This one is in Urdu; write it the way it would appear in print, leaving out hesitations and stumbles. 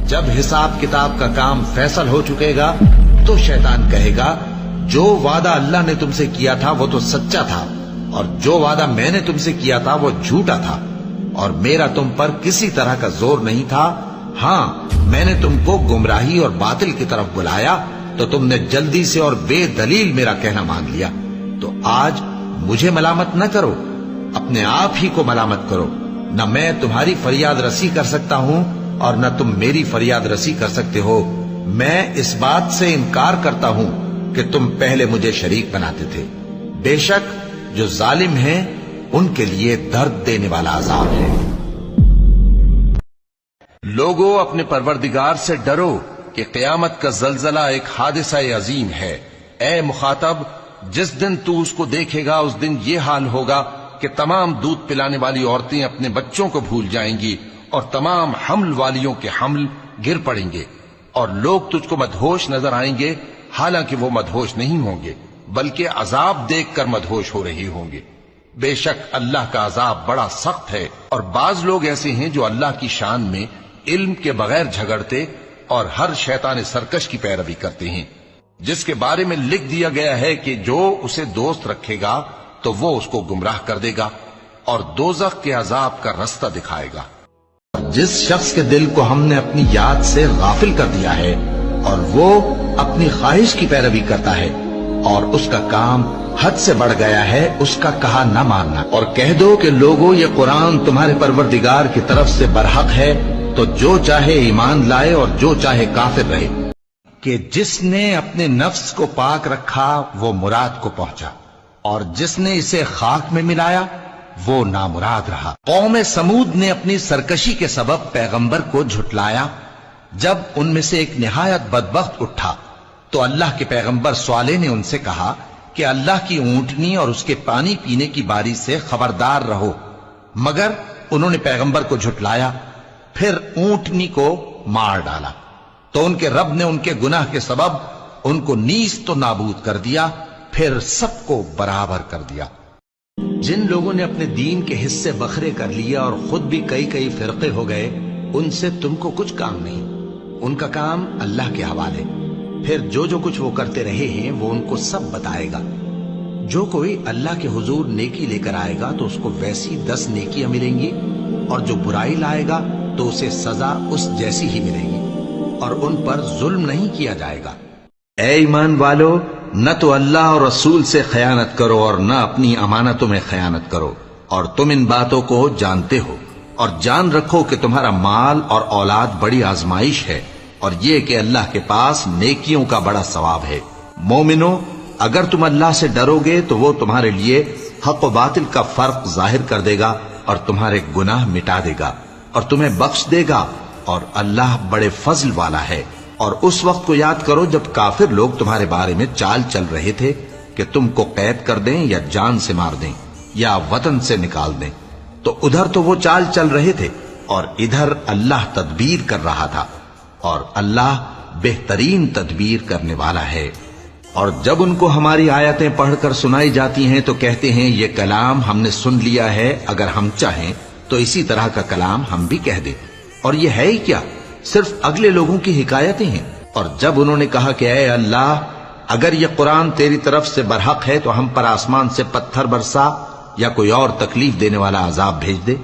جب حساب کتاب کا کام فیصل ہو چکے گا تو شیطان کہے گا جو وعدہ اللہ نے تم سے کیا تھا وہ تو سچا تھا، اور جو وعدہ میں نے تم سے کیا تھا وہ جھوٹا تھا، اور میرا تم پر کسی طرح کا زور نہیں تھا۔ ہاں، میں نے تم کو گمراہی اور باطل کی طرف بلایا تو تم نے جلدی سے اور بے دلیل میرا کہنا مان لیا۔ تو آج مجھے ملامت نہ کرو، اپنے آپ ہی کو ملامت کرو۔ نہ میں تمہاری فریاد رسی کر سکتا ہوں اور نہ تم میری فریاد رسی کر سکتے ہو۔ میں اس بات سے انکار کرتا ہوں کہ تم پہلے مجھے شریک بناتے تھے۔ بے شک جو ظالم ہیں ان کے لیے درد دینے والا عذاب ہے۔ لوگوں، اپنے پروردگار سے ڈرو کہ قیامت کا زلزلہ ایک حادثہ عظیم ہے۔ اے مخاطب، جس دن تو اس کو دیکھے گا اس دن یہ حال ہوگا کہ تمام دودھ پلانے والی عورتیں اپنے بچوں کو بھول جائیں گی اور تمام حمل والیوں کے حمل گر پڑیں گے، اور لوگ تجھ کو مدہوش نظر آئیں گے، حالانکہ وہ مدہوش نہیں ہوں گے بلکہ عذاب دیکھ کر مدہوش ہو رہے ہوں گے۔ بے شک اللہ کا عذاب بڑا سخت ہے، اور بعض لوگ ایسے ہیں جو اللہ کی شان میں علم کے بغیر جھگڑتے اور ہر شیطان سرکش کی پیروی کرتے ہیں، جس کے بارے میں لکھ دیا گیا ہے کہ جو اسے دوست رکھے گا تو وہ اس کو گمراہ کر دے گا اور دوزخ کے عذاب کا رستہ دکھائے گا۔ جس شخص کے دل کو ہم نے اپنی یاد سے غافل کر دیا ہے اور وہ اپنی خواہش کی پیروی کرتا ہے اور اس کا کام حد سے بڑھ گیا ہے، اس کا کہا نہ ماننا، اور کہہ دو کہ لوگوں یہ قرآن تمہارے پروردگار کی طرف سے برحق ہے، تو جو چاہے ایمان لائے اور جو چاہے کافر رہے، کہ جس نے اپنے نفس کو پاک رکھا وہ مراد کو پہنچا، اور جس نے اسے خاک میں ملایا وہ نامراد رہا۔ قوم سمود نے اپنی سرکشی کے سبب پیغمبر کو جھٹلایا۔ جب ان میں سے ایک نہایت بدبخت اٹھا تو اللہ کے پیغمبر صالح نے ان سے کہا کہ اللہ کی اونٹنی اور اس کے پانی پینے کی باری سے خبردار رہو، مگر انہوں نے پیغمبر کو جھٹلایا، پھر اونٹنی کو مار ڈالا تو ان کے رب نے ان کے گناہ کے سبب ان کو نیست و نابود کر دیا، پھر سب کو برابر کر دیا۔ جن لوگوں نے اپنے دین کے حصے بکھرے کر لیا اور خود بھی کئی کئی فرقے ہو گئے، ان سے تم کو کچھ کام نہیں، ان کا کام اللہ کے حوالے، پھر جو کچھ وہ کرتے رہے ہیں وہ ان کو سب بتائے گا۔ جو کوئی اللہ کے حضور نیکی لے کر آئے گا تو اس کو ویسی 10 نیکیاں ملیں گی، اور جو برائی لائے گا تو اسے سزا اس جیسی ہی ملے گی، اور ان پر ظلم نہیں کیا جائے گا۔ اے ایمان والو، نہ تو اللہ اور رسول سے خیانت کرو اور نہ اپنی امانتوں میں خیانت کرو، اور تم ان باتوں کو جانتے ہو، اور جان رکھو کہ تمہارا مال اور اولاد بڑی آزمائش ہے، اور یہ کہ اللہ کے پاس نیکیوں کا بڑا ثواب ہے۔ مومنو، اگر تم اللہ سے ڈرو گے تو وہ تمہارے لیے حق و باطل کا فرق ظاہر کر دے گا اور تمہارے گناہ مٹا دے گا اور تمہیں بخش دے گا، اور اللہ بڑے فضل والا ہے۔ اور اس وقت کو یاد کرو جب کافر لوگ تمہارے بارے میں چال چل رہے تھے کہ تم کو قید کر دیں یا جان سے مار دیں یا وطن سے نکال دیں، تو ادھر تو وہ چال چل رہے تھے اور ادھر اللہ تدبیر کر رہا تھا، اور اللہ بہترین تدبیر کرنے والا ہے۔ اور جب ان کو ہماری آیتیں پڑھ کر سنائی جاتی ہیں تو کہتے ہیں یہ کلام ہم نے سن لیا ہے، اگر ہم چاہیں تو اسی طرح کا کلام ہم بھی کہہ دیں، اور یہ ہے ہی کیا، صرف اگلے لوگوں کی حکایتیں ہیں۔ اور جب انہوں نے کہا کہ اے اللہ، اگر یہ قرآن تیری طرف سے برحق ہے تو ہم پر آسمان سے پتھر برسا یا کوئی اور تکلیف دینے والا عذاب بھیج دے،